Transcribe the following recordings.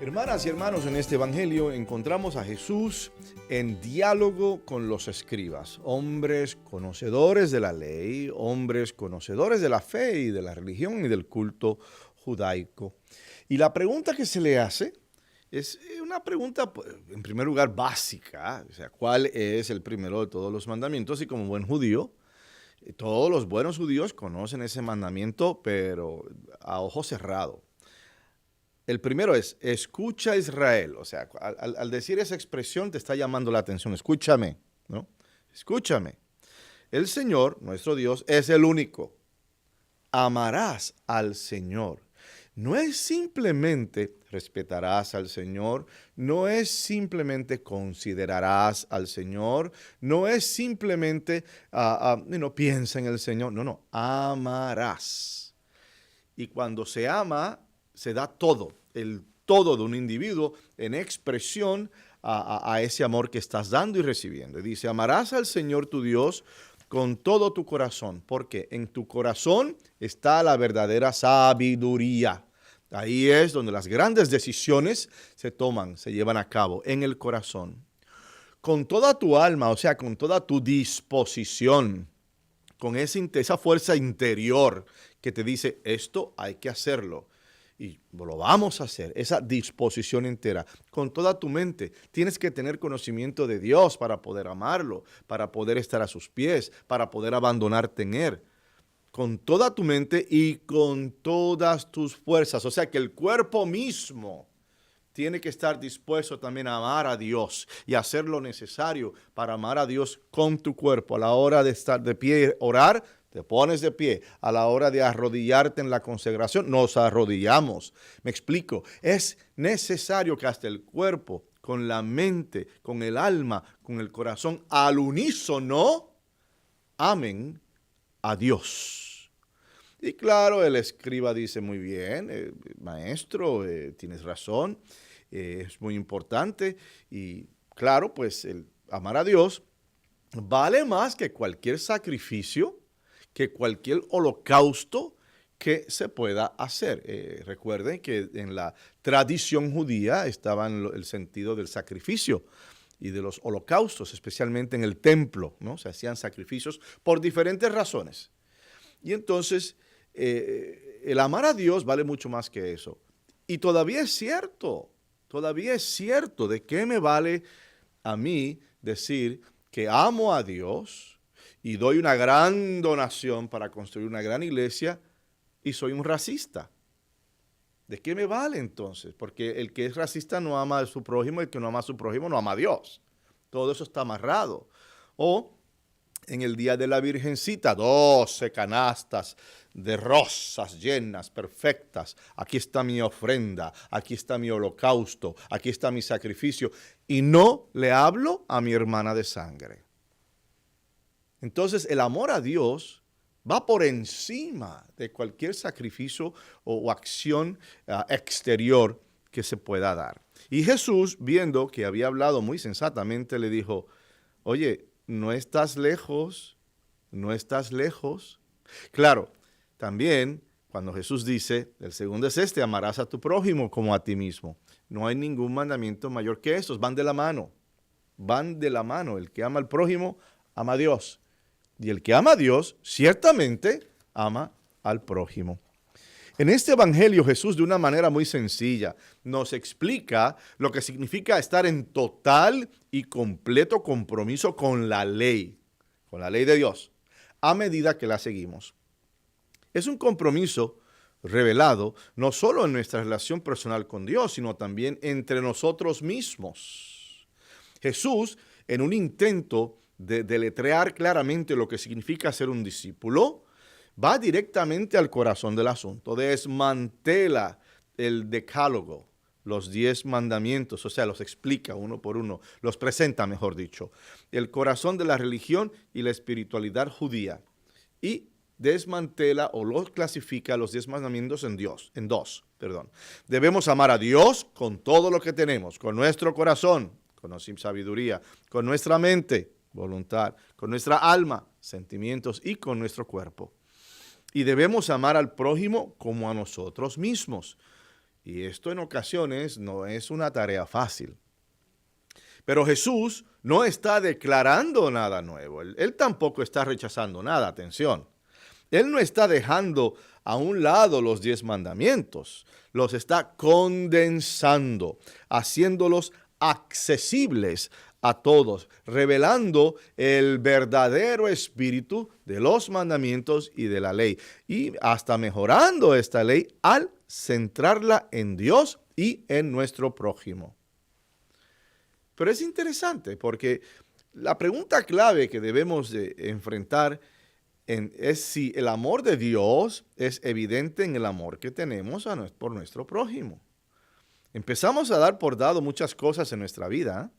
Hermanas y hermanos, en este evangelio encontramos a Jesús en diálogo con los escribas, hombres conocedores de la ley, hombres conocedores de la fe y de la religión y del culto judaico. Y la pregunta que se le hace es una pregunta, en primer lugar, básica, o sea, ¿cuál es el primero de todos los mandamientos? Y como buen judío, todos los buenos judíos conocen ese mandamiento, pero a ojo cerrado. El primero es, escucha Israel. O sea, al decir esa expresión te está llamando la atención. Escúchame, ¿no? Escúchame. El Señor, nuestro Dios, es el único. Amarás al Señor. No es simplemente respetarás al Señor, no es simplemente considerarás al Señor, no es simplemente piensa en el Señor. No, amarás. Y cuando se ama, se da todo, el todo de un individuo en expresión a ese amor que estás dando y recibiendo. Y dice, amarás al Señor tu Dios con todo tu corazón, porque en tu corazón está la verdadera sabiduría. Ahí es donde las grandes decisiones se toman, se llevan a cabo, en el corazón. Con toda tu alma, o sea, con toda tu disposición, con esa fuerza interior que te dice, esto hay que hacerlo. Y lo vamos a hacer, esa disposición entera, con toda tu mente. Tienes que tener conocimiento de Dios para poder amarlo, para poder estar a sus pies, para poder abandonarte en Él. Con toda tu mente y con todas tus fuerzas. O sea que el cuerpo mismo tiene que estar dispuesto también a amar a Dios y hacer lo necesario para amar a Dios con tu cuerpo. A la hora de estar de pie y orar, te pones de pie. A la hora de arrodillarte en la consagración, nos arrodillamos. Me explico. Es necesario que hasta el cuerpo, con la mente, con el alma, con el corazón, al unísono, amen a Dios. Y claro, el escriba dice muy bien, maestro, tienes razón, es muy importante. Y claro, pues el amar a Dios vale más que cualquier sacrificio, que cualquier holocausto que se pueda hacer. Recuerden que en la tradición judía estaba el sentido del sacrificio y de los holocaustos, especialmente en el templo, ¿no? Se hacían sacrificios por diferentes razones. Y entonces, el amar a Dios vale mucho más que eso. Y todavía es cierto. ¿De qué me vale a mí decir que amo a Dios y doy una gran donación para construir una gran iglesia y soy un racista? ¿De qué me vale entonces? Porque el que es racista no ama a su prójimo, el que no ama a su prójimo no ama a Dios. Todo eso está amarrado. O en el día de la Virgencita, 12 canastas de rosas llenas, perfectas. Aquí está mi ofrenda, aquí está mi holocausto, aquí está mi sacrificio. Y no le hablo a mi hermana de sangre. Entonces el amor a Dios va por encima de cualquier sacrificio o acción exterior que se pueda dar. Y Jesús, viendo que había hablado muy sensatamente, le dijo, oye, no estás lejos. Claro, también cuando Jesús dice, el segundo es este, amarás a tu prójimo como a ti mismo. No hay ningún mandamiento mayor que estos, van de la mano. El que ama al prójimo, ama a Dios. Y el que ama a Dios, ciertamente ama al prójimo. En este evangelio Jesús, de una manera muy sencilla, nos explica lo que significa estar en total y completo compromiso con la ley de Dios, a medida que la seguimos. Es un compromiso revelado no solo en nuestra relación personal con Dios, sino también entre nosotros mismos. Jesús, en un intento de deletrear claramente lo que significa ser un discípulo, va directamente al corazón del asunto, desmantela el decálogo, los 10 mandamientos, o sea, los explica uno por uno, los presenta, mejor dicho, el corazón de la religión y la espiritualidad judía, y desmantela o los clasifica los 10 mandamientos en dos. Debemos amar a Dios con todo lo que tenemos, con nuestro corazón, con sabiduría, con nuestra mente, voluntad, con nuestra alma, sentimientos y con nuestro cuerpo. Y debemos amar al prójimo como a nosotros mismos. Y esto en ocasiones no es una tarea fácil. Pero Jesús no está declarando nada nuevo. Él tampoco está rechazando nada, atención. Él no está dejando a un lado los 10 mandamientos. Los está condensando, haciéndolos accesibles a todos, revelando el verdadero espíritu de los mandamientos y de la ley. Y hasta mejorando esta ley al centrarla en Dios y en nuestro prójimo. Pero es interesante porque la pregunta clave que debemos de enfrentar es si el amor de Dios es evidente en el amor que tenemos por nuestro prójimo. Empezamos a dar por dado muchas cosas en nuestra vida.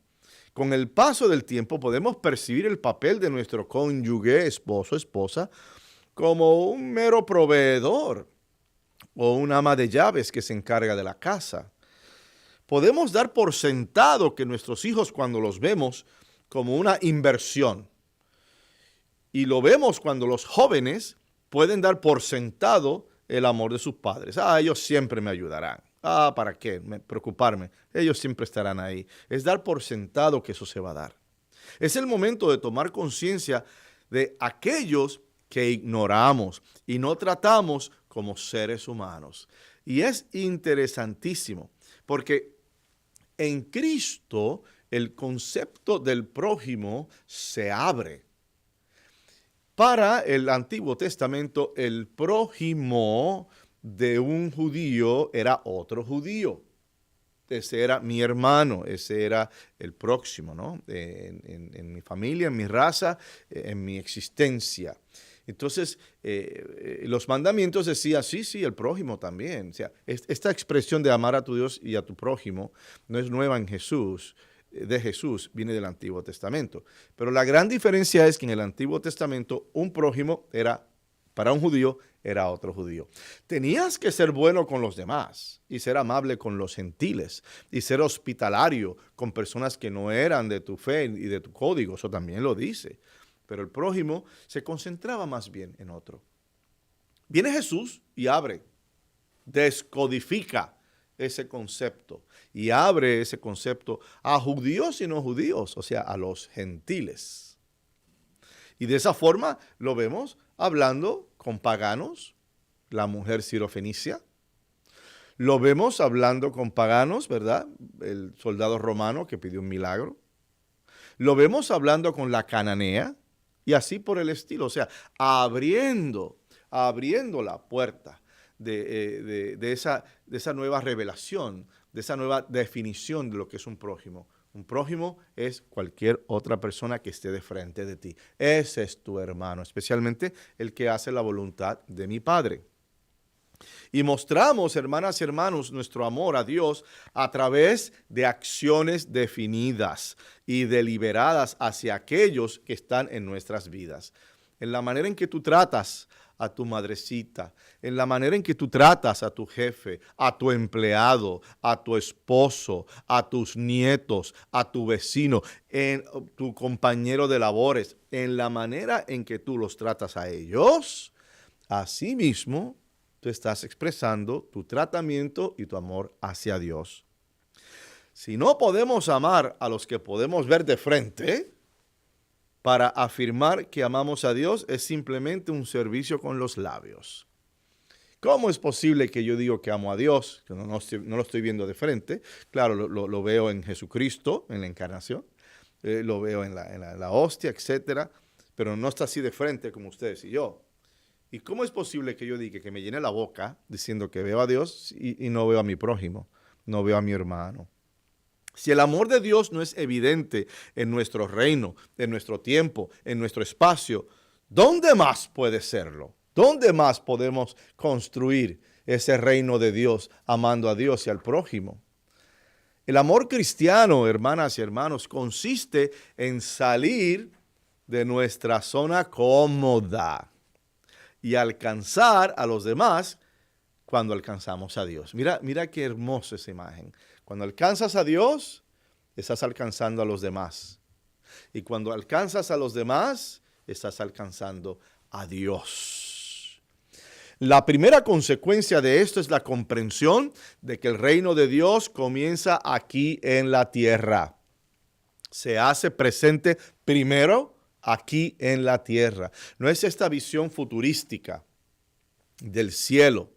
Con el paso del tiempo podemos percibir el papel de nuestro cónyuge, esposo, esposa, como un mero proveedor o un ama de llaves que se encarga de la casa. Podemos dar por sentado que nuestros hijos, cuando los vemos como una inversión, y lo vemos cuando los jóvenes pueden dar por sentado el amor de sus padres. Ellos siempre me ayudarán. ¿Para qué preocuparme? Ellos siempre estarán ahí. Es dar por sentado que eso se va a dar. Es el momento de tomar conciencia de aquellos que ignoramos y no tratamos como seres humanos. Y es interesantísimo porque en Cristo el concepto del prójimo se abre. Para el Antiguo Testamento, el prójimo de un judío era otro judío. Ese era mi hermano, ese era el próximo, ¿no? En mi familia, en mi raza, en mi existencia. Entonces, los mandamientos decían, sí, el prójimo también. O sea, esta expresión de amar a tu Dios y a tu prójimo no es nueva en Jesús, de Jesús, viene del Antiguo Testamento. Pero la gran diferencia es que en el Antiguo Testamento un prójimo era, para un judío, era otro judío. Tenías que ser bueno con los demás y ser amable con los gentiles y ser hospitalario con personas que no eran de tu fe y de tu código. Eso también lo dice. Pero el prójimo se concentraba más bien en otro. Viene Jesús y abre, descodifica ese concepto y abre ese concepto a judíos y no judíos, o sea, a los gentiles. Y de esa forma lo vemos hablando con paganos, la mujer sirofenicia. Lo vemos hablando con paganos, ¿verdad? El soldado romano que pidió un milagro. Lo vemos hablando con la cananea y así por el estilo. O sea, abriendo la puerta de esa nueva revelación, de esa nueva definición de lo que es un prójimo. Un prójimo es cualquier otra persona que esté de frente de ti. Ese es tu hermano, especialmente el que hace la voluntad de mi Padre. Y mostramos, hermanas y hermanos, nuestro amor a Dios a través de acciones definidas y deliberadas hacia aquellos que están en nuestras vidas. En la manera en que tú tratas a tu madrecita, en la manera en que tú tratas a tu jefe, a tu empleado, a tu esposo, a tus nietos, a tu vecino, en tu compañero de labores, en la manera en que tú los tratas a ellos, así mismo tú estás expresando tu tratamiento y tu amor hacia Dios. Si no podemos amar a los que podemos ver de frente, para afirmar que amamos a Dios es simplemente un servicio con los labios. ¿Cómo es posible que yo digo que amo a Dios, que no lo estoy viendo de frente? Claro, lo veo en Jesucristo, en la encarnación, lo veo en la hostia, etcétera, pero no está así de frente como ustedes y yo. ¿Y cómo es posible que yo diga que me llene la boca diciendo que veo a Dios y no veo a mi prójimo, no veo a mi hermano? Si el amor de Dios no es evidente en nuestro reino, en nuestro tiempo, en nuestro espacio, ¿dónde más puede serlo? ¿Dónde más podemos construir ese reino de Dios amando a Dios y al prójimo? El amor cristiano, hermanas y hermanos, consiste en salir de nuestra zona cómoda y alcanzar a los demás cuando alcanzamos a Dios. Mira qué hermosa esa imagen. Cuando alcanzas a Dios, estás alcanzando a los demás. Y cuando alcanzas a los demás, estás alcanzando a Dios. La primera consecuencia de esto es la comprensión de que el reino de Dios comienza aquí en la tierra. Se hace presente primero aquí en la tierra. No es esta visión futurística del cielo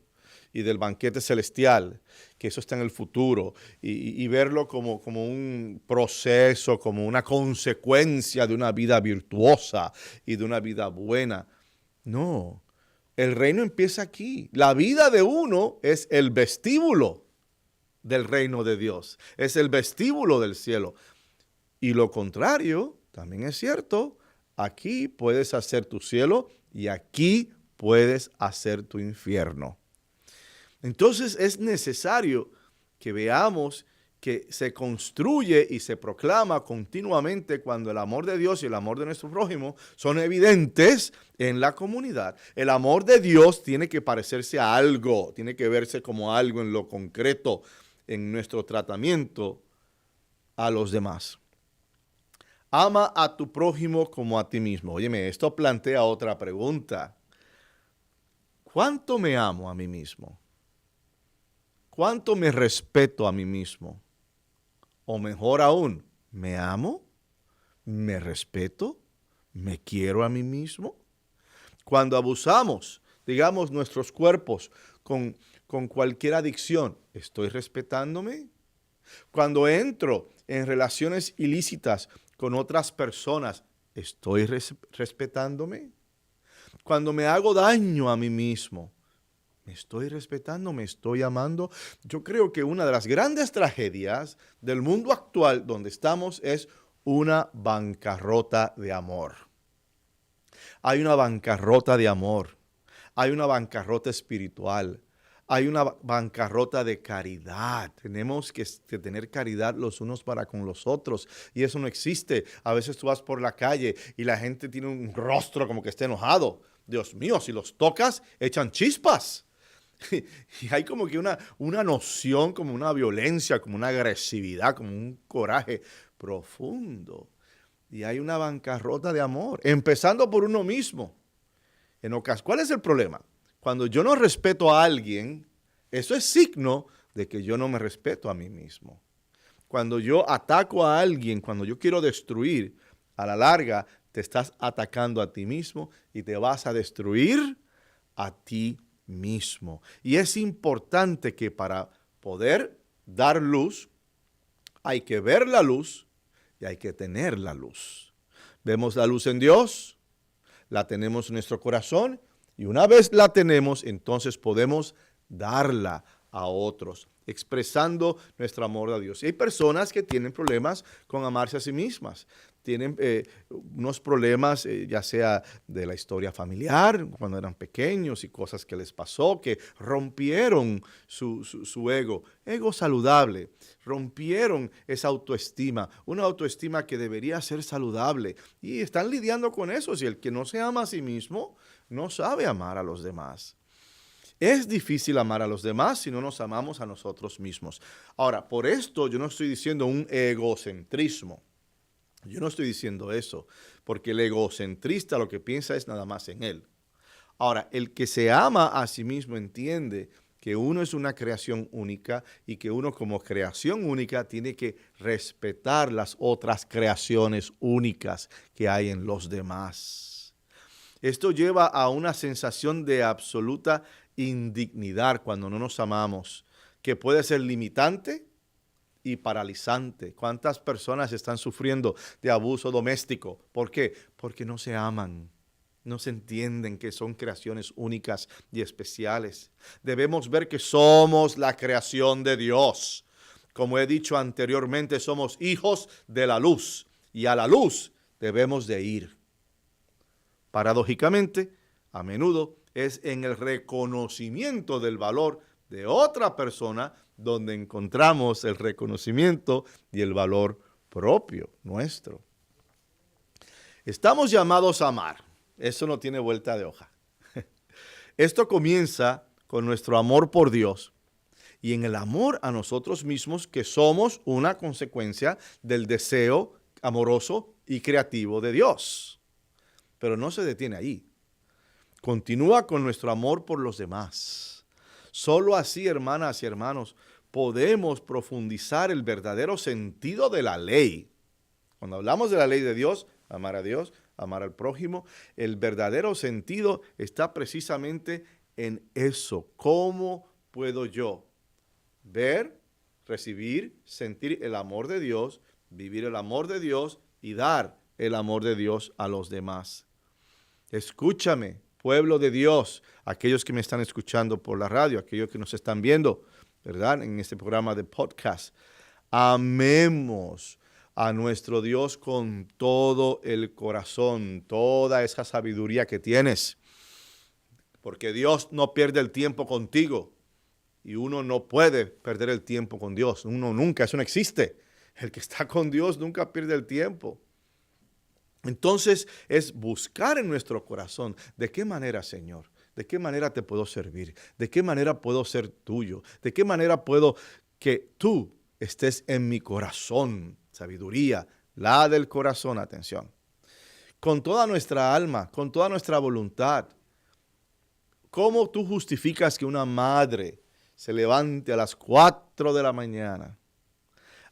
y del banquete celestial, que eso está en el futuro, y verlo como un proceso, como una consecuencia de una vida virtuosa y de una vida buena. No, el reino empieza aquí. La vida de uno es el vestíbulo del reino de Dios, es el vestíbulo del cielo. Y lo contrario también es cierto. Aquí puedes hacer tu cielo y aquí puedes hacer tu infierno. Entonces es necesario que veamos que se construye y se proclama continuamente cuando el amor de Dios y el amor de nuestro prójimo son evidentes en la comunidad. El amor de Dios tiene que parecerse a algo, tiene que verse como algo en lo concreto en nuestro tratamiento a los demás. Ama a tu prójimo como a ti mismo. Óyeme, esto plantea otra pregunta. ¿Cuánto me amo a mí mismo? ¿Cuánto me respeto a mí mismo? O mejor aún, ¿me amo? ¿Me respeto? ¿Me quiero a mí mismo? Cuando abusamos, digamos, nuestros cuerpos con cualquier adicción, ¿estoy respetándome? Cuando entro en relaciones ilícitas con otras personas, ¿estoy respetándome? Cuando me hago daño a mí mismo, ¿me estoy respetando? ¿Me estoy amando? Yo creo que una de las grandes tragedias del mundo actual donde estamos es una bancarrota de amor. Hay una bancarrota de amor. Hay una bancarrota espiritual. Hay una bancarrota de caridad. Tenemos que tener caridad los unos para con los otros. Y eso no existe. A veces tú vas por la calle y la gente tiene un rostro como que está enojado. Dios mío, si los tocas, echan chispas. Y hay como que una noción, como una violencia, como una agresividad, como un coraje profundo. Y hay una bancarrota de amor, empezando por uno mismo. ¿Cuál es el problema? Cuando yo no respeto a alguien, eso es signo de que yo no me respeto a mí mismo. Cuando yo ataco a alguien, cuando yo quiero destruir, a la larga te estás atacando a ti mismo y te vas a destruir a ti mismo. Y es importante que para poder dar luz, hay que ver la luz y hay que tener la luz. Vemos la luz en Dios, la tenemos en nuestro corazón y una vez la tenemos, entonces podemos darla a otros, expresando nuestro amor a Dios. Y hay personas que tienen problemas con amarse a sí mismas. Tienen unos problemas, ya sea de la historia familiar, cuando eran pequeños y cosas que les pasó, que rompieron su ego saludable, rompieron esa autoestima, una autoestima que debería ser saludable. Y están lidiando con eso. Si el que no se ama a sí mismo, no sabe amar a los demás. Es difícil amar a los demás si no nos amamos a nosotros mismos. Ahora, por esto yo no estoy diciendo un egocentrismo. Yo no estoy diciendo eso, porque el egocentrista lo que piensa es nada más en él. Ahora, el que se ama a sí mismo entiende que uno es una creación única y que uno como creación única tiene que respetar las otras creaciones únicas que hay en los demás. Esto lleva a una sensación de absoluta indignidad cuando no nos amamos, que puede ser limitante y paralizante. ¿Cuántas personas están sufriendo de abuso doméstico? ¿Por qué? Porque no se aman, no se entienden que son creaciones únicas y especiales. Debemos ver que somos la creación de Dios. Como he dicho anteriormente, somos hijos de la luz y a la luz debemos de ir. Paradójicamente, a menudo es en el reconocimiento del valor de otra persona donde encontramos el reconocimiento y el valor propio nuestro. Estamos llamados a amar. Eso no tiene vuelta de hoja. Esto comienza con nuestro amor por Dios y en el amor a nosotros mismos, que somos una consecuencia del deseo amoroso y creativo de Dios. Pero no se detiene ahí. Continúa con nuestro amor por los demás. Solo así, hermanas y hermanos, podemos profundizar el verdadero sentido de la ley. Cuando hablamos de la ley de Dios, amar a Dios, amar al prójimo, el verdadero sentido está precisamente en eso. ¿Cómo puedo yo ver, recibir, sentir el amor de Dios, vivir el amor de Dios y dar el amor de Dios a los demás? Escúchame, pueblo de Dios, aquellos que me están escuchando por la radio, aquellos que nos están viendo, ¿verdad? En este programa de podcast. Amemos a nuestro Dios con todo el corazón, toda esa sabiduría que tienes. Porque Dios no pierde el tiempo contigo. Y uno no puede perder el tiempo con Dios. Uno nunca, eso no existe. El que está con Dios nunca pierde el tiempo. Entonces es buscar en nuestro corazón, ¿de qué manera, Señor? ¿De qué manera te puedo servir? ¿De qué manera puedo ser tuyo? ¿De qué manera puedo que tú estés en mi corazón? Sabiduría, la del corazón, atención. Con toda nuestra alma, con toda nuestra voluntad. ¿Cómo tú justificas que una madre se levante a las 4 de la mañana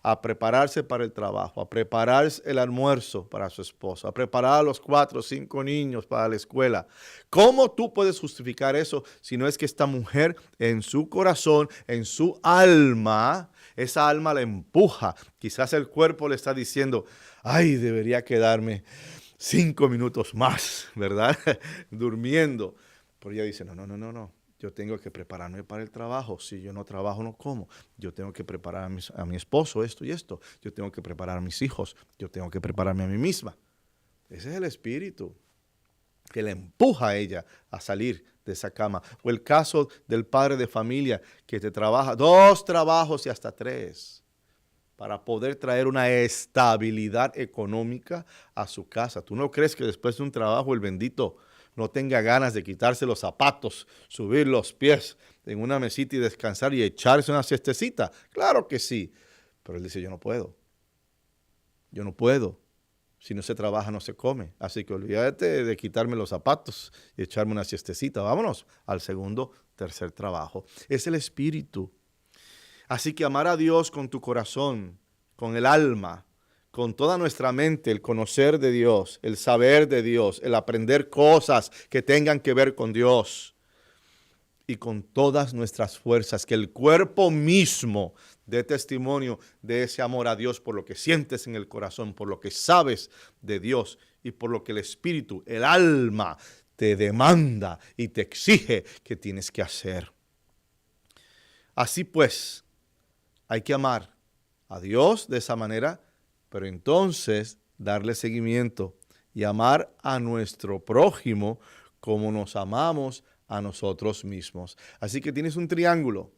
a prepararse para el trabajo, a preparar el almuerzo para su esposo, a preparar a los 4 o 5 niños para la escuela? ¿Cómo tú puedes justificar eso si no es que esta mujer en su corazón, en su alma, esa alma la empuja? Quizás el cuerpo le está diciendo, ay, debería quedarme 5 minutos más, ¿verdad? Durmiendo. Pero ella dice, no. Yo tengo que prepararme para el trabajo. Si yo no trabajo, no como. Yo tengo que preparar a mi esposo esto y esto. Yo tengo que preparar a mis hijos. Yo tengo que prepararme a mí misma. Ese es el espíritu que le empuja a ella a salir de esa cama. O el caso del padre de familia que te trabaja 2 trabajos y hasta 3 para poder traer una estabilidad económica a su casa. ¿Tú no crees que después de un trabajo el bendito no tenga ganas de quitarse los zapatos, subir los pies en una mesita y descansar y echarse una siestecita? Claro que sí. Pero él dice, yo no puedo. Si no se trabaja, no se come. Así que olvídate de quitarme los zapatos y echarme una siestecita. Vámonos al segundo, tercer trabajo. Es el espíritu. Así que amar a Dios con tu corazón, con el alma, con toda nuestra mente, el conocer de Dios, el saber de Dios, el aprender cosas que tengan que ver con Dios. Y con todas nuestras fuerzas, que el cuerpo mismo dé testimonio de ese amor a Dios por lo que sientes en el corazón, por lo que sabes de Dios y por lo que el espíritu, el alma, te demanda y te exige que tienes que hacer. Así pues, hay que amar a Dios de esa manera, pero entonces darle seguimiento y amar a nuestro prójimo como nos amamos a nosotros mismos. Así que tienes un triángulo.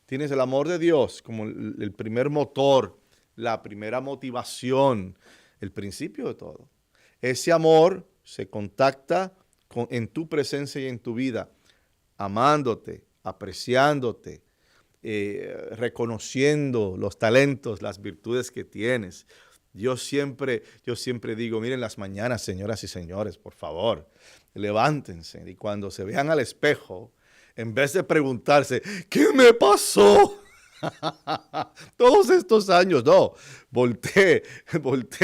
Tienes el amor de Dios como el primer motor, la primera motivación, el principio de todo. Ese amor se contacta en tu presencia y en tu vida, amándote, apreciándote, reconociendo los talentos, las virtudes que tienes. Yo siempre digo, miren las mañanas, señoras y señores, por favor, levántense y cuando se vean al espejo, en vez de preguntarse, ¿qué me pasó? Todos estos años, no, voltee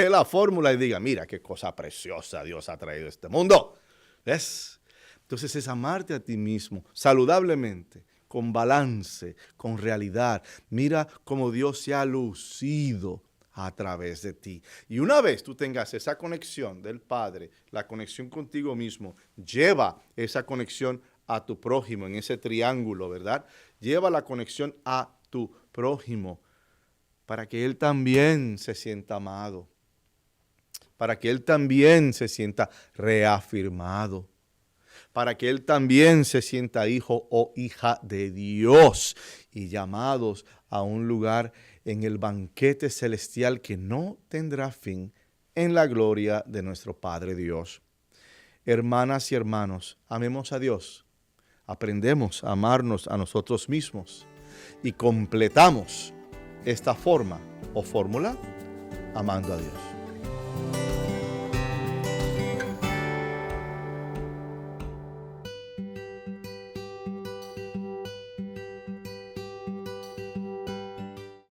la fórmula y diga, mira qué cosa preciosa Dios ha traído a este mundo. ¿Ves? Entonces es amarte a ti mismo saludablemente, con balance, con realidad. Mira cómo Dios se ha lucido a través de ti. Y una vez tú tengas esa conexión del Padre, la conexión contigo mismo, lleva esa conexión a tu prójimo en ese triángulo, ¿verdad? Lleva la conexión a tu prójimo para que él también se sienta amado, para que él también se sienta reafirmado, para que él también se sienta hijo o hija de Dios y llamados a un lugar en el banquete celestial que no tendrá fin en la gloria de nuestro Padre Dios. Hermanas y hermanos, amemos a Dios, aprendemos a amarnos a nosotros mismos y completamos esta forma o fórmula amando a Dios.